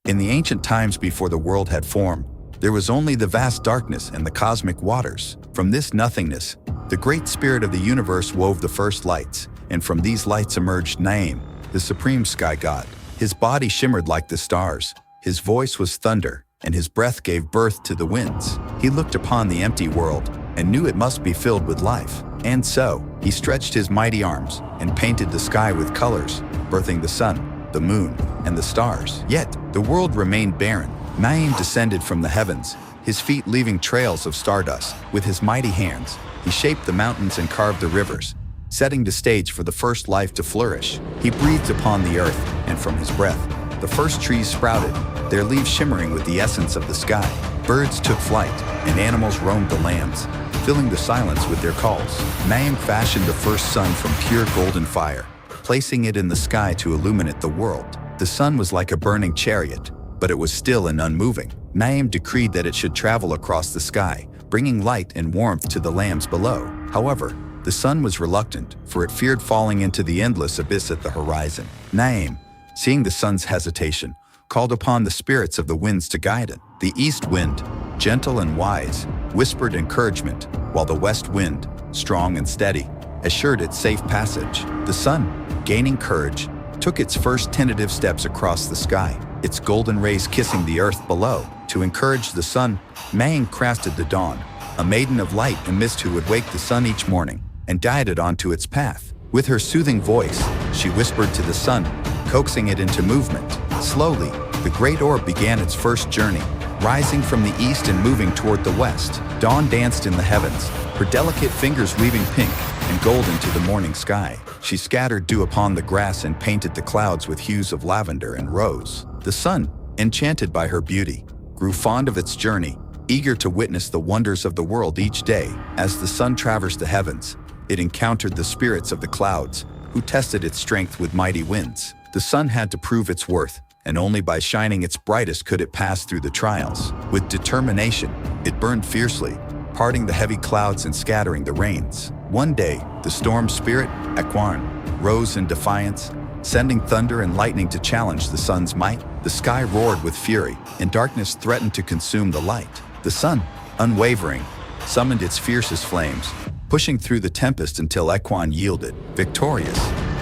In the ancient times before the world had formed, there was only the vast darkness and the cosmic waters. From this nothingness, the great spirit of the universe wove the first lights, and from these lights emerged Nyame, the supreme sky god. His body shimmered like the stars, his voice was thunder, and his breath gave birth to the winds. He looked upon the empty world and knew it must be filled with life. And so, he stretched his mighty arms and painted the sky with colors, birthing the sun, the moon, and the stars. Yet, the world remained barren. Nyame descended from the heavens, his feet leaving trails of stardust. With his mighty hands, he shaped the mountains and carved the rivers, setting the stage for the first life to flourish. He breathed upon the earth, and from his breath, the first trees sprouted, their leaves shimmering with the essence of the sky. Birds took flight, and animals roamed the lands, filling the silence with their calls. Nyame fashioned the first sun from pure golden fire, placing it in the sky to illuminate the world. The sun was like a burning chariot, but it was still and unmoving. Nyame decreed that it should travel across the sky, bringing light and warmth to the lands below. However, the sun was reluctant, for it feared falling into the endless abyss at the horizon. Nyame, seeing the sun's hesitation, called upon the spirits of the winds to guide it. The east wind, gentle and wise, whispered encouragement, while the west wind, strong and steady, assured its safe passage. The sun, gaining courage, took its first tentative steps across the sky, its golden rays kissing the earth below. To encourage the sun, Nyame crafted the dawn, a maiden of light and mist who would wake the sun each morning and guide it onto its path. With her soothing voice, she whispered to the sun, coaxing it into movement. Slowly, the great orb began its first journey, rising from the east and moving toward the west. Dawn danced in the heavens, her delicate fingers weaving pink and gold into the morning sky. She scattered dew upon the grass and painted the clouds with hues of lavender and rose. The sun, enchanted by her beauty, grew fond of its journey, eager to witness the wonders of the world each day. As the sun traversed the heavens, it encountered the spirits of the clouds, who tested its strength with mighty winds. The sun had to prove its worth, and only by shining its brightest could it pass through the trials. With determination, it burned fiercely, parting the heavy clouds and scattering the rains. One day, the storm spirit, Akan, rose in defiance, sending thunder and lightning to challenge the sun's might. The sky roared with fury, and darkness threatened to consume the light. The sun, unwavering, summoned its fiercest flames, pushing through the tempest until Akan yielded. Victorious,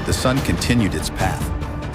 the sun continued its path,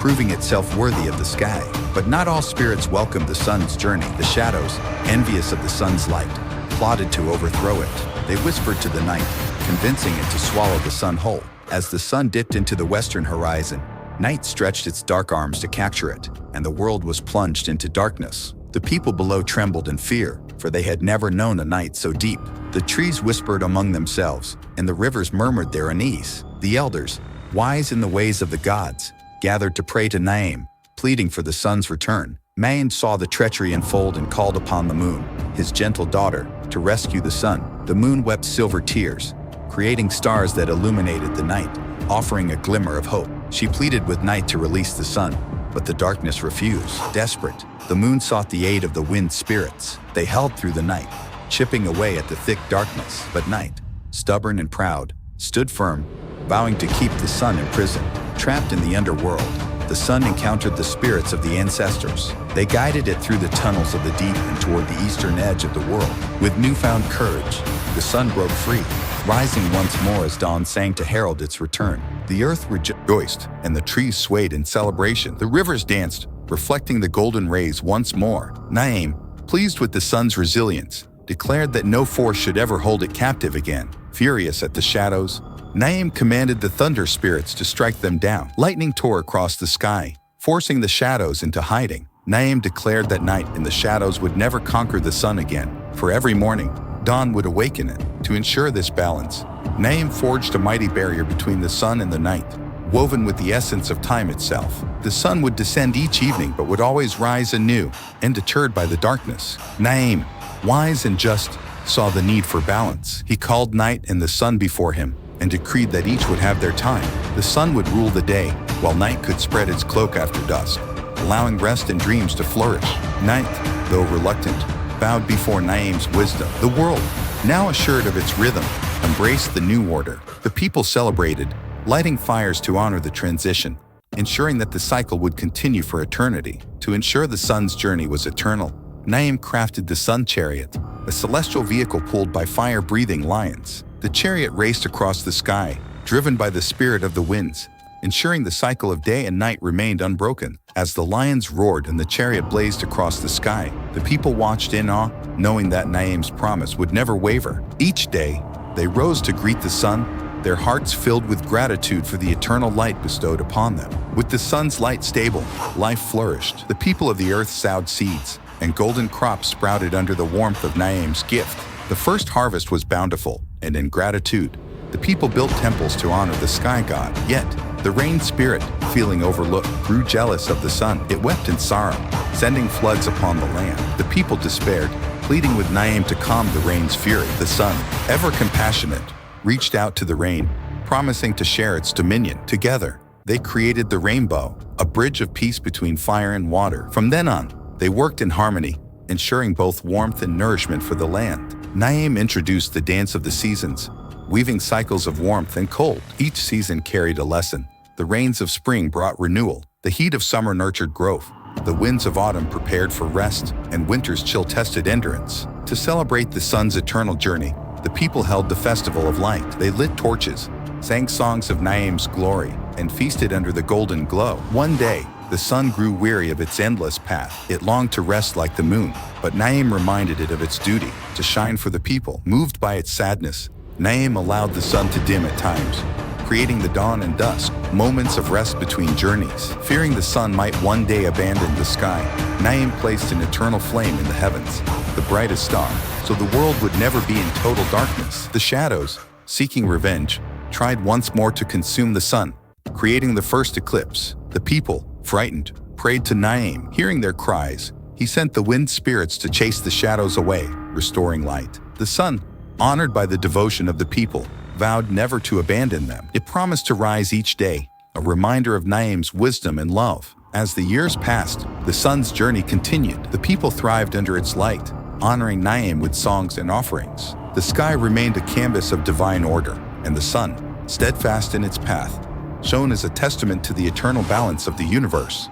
proving itself worthy of the sky. But not all spirits welcomed the sun's journey. The shadows, envious of the sun's light, plotted to overthrow it. They whispered to the night, convincing it to swallow the sun whole. As the sun dipped into the western horizon, night stretched its dark arms to capture it, and the world was plunged into darkness. The people below trembled in fear, for they had never known a night so deep. The trees whispered among themselves, and the rivers murmured their unease. The elders, wise in the ways of the gods, gathered to pray to Nyame, pleading for the sun's return. Nyame saw the treachery unfold and called upon the moon, his gentle daughter, to rescue the sun. The moon wept silver tears, creating stars that illuminated the night, offering a glimmer of hope. She pleaded with night to release the sun, but the darkness refused. Desperate, the moon sought the aid of the wind spirits. They held through the night, chipping away at the thick darkness. But night, stubborn and proud, stood firm, vowing to keep the sun imprisoned. Trapped in the underworld, the sun encountered the spirits of the ancestors. They guided it through the tunnels of the deep and toward the eastern edge of the world. With newfound courage, the sun broke free, rising once more as dawn sang to herald its return. The earth rejoiced, and the trees swayed in celebration. The rivers danced, reflecting the golden rays once more. Nyame, pleased with the sun's resilience, declared that no force should ever hold it captive again. Furious at the shadows, Nyame commanded the thunder spirits to strike them down. Lightning tore across the sky, forcing the shadows into hiding. Nyame declared that night in the shadows would never conquer the sun again, for every morning, dawn would awaken it. To ensure this balance, Nyame forged a mighty barrier between the sun and the night, woven with the essence of time itself. The sun would descend each evening but would always rise anew, undeterred by the darkness. Nyame, wise and just, saw the need for balance. He called night and the sun before him, and decreed that each would have their time. The sun would rule the day, while night could spread its cloak after dusk, allowing rest and dreams to flourish. Night, though reluctant, bowed before Nyame's wisdom. The world, now assured of its rhythm, embraced the new order. The people celebrated, lighting fires to honor the transition, ensuring that the cycle would continue for eternity. To ensure the sun's journey was eternal, Nyame crafted the sun chariot, a celestial vehicle pulled by fire-breathing lions. The chariot raced across the sky, driven by the spirit of the winds, ensuring the cycle of day and night remained unbroken. As the lions roared and the chariot blazed across the sky, the people watched in awe, knowing that Nyame's promise would never waver. Each day, they rose to greet the sun, their hearts filled with gratitude for the eternal light bestowed upon them. With the sun's light stable, life flourished. The people of the earth sowed seeds, and golden crops sprouted under the warmth of Nyame's gift. The first harvest was bountiful, and in gratitude, the people built temples to honor the sky god. Yet, the rain spirit, feeling overlooked, grew jealous of the sun. It wept in sorrow, sending floods upon the land. The people despaired, pleading with Nyame to calm the rain's fury. The sun, ever compassionate, reached out to the rain, promising to share its dominion. Together, they created the rainbow, a bridge of peace between fire and water. From then on, they worked in harmony, ensuring both warmth and nourishment for the land. Nyame introduced the dance of the seasons, weaving cycles of warmth and cold. Each season carried a lesson. The rains of spring brought renewal, the heat of summer nurtured growth, the winds of autumn prepared for rest, and winter's chill tested endurance. To celebrate the sun's eternal journey, the people held the Festival of Light. They lit torches, sang songs of Nyame's glory, and feasted under the golden glow. One day, the sun grew weary of its endless path. It longed to rest like the moon, but Nyame reminded it of its duty to shine for the people. Moved by its sadness, Nyame allowed the sun to dim at times, creating the dawn and dusk, moments of rest between journeys. Fearing the sun might one day abandon the sky, Nyame placed an eternal flame in the heavens, the brightest star, so the world would never be in total darkness. The shadows, seeking revenge, tried once more to consume the sun, creating the first eclipse. The people, frightened, prayed to Nyame. Hearing their cries, he sent the wind spirits to chase the shadows away, restoring light. The sun, honored by the devotion of the people, vowed never to abandon them. It promised to rise each day, a reminder of Nyame's wisdom and love. As the years passed, the sun's journey continued. The people thrived under its light, honoring Nyame with songs and offerings. The sky remained a canvas of divine order, and the sun, steadfast in its path, shone as a testament to the eternal balance of the universe.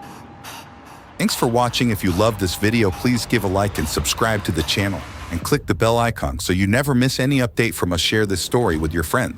Thanks for watching. If you loved this video, please give a like and subscribe to the channel, and click the bell icon so you never miss any update from us. Share this story with your friends.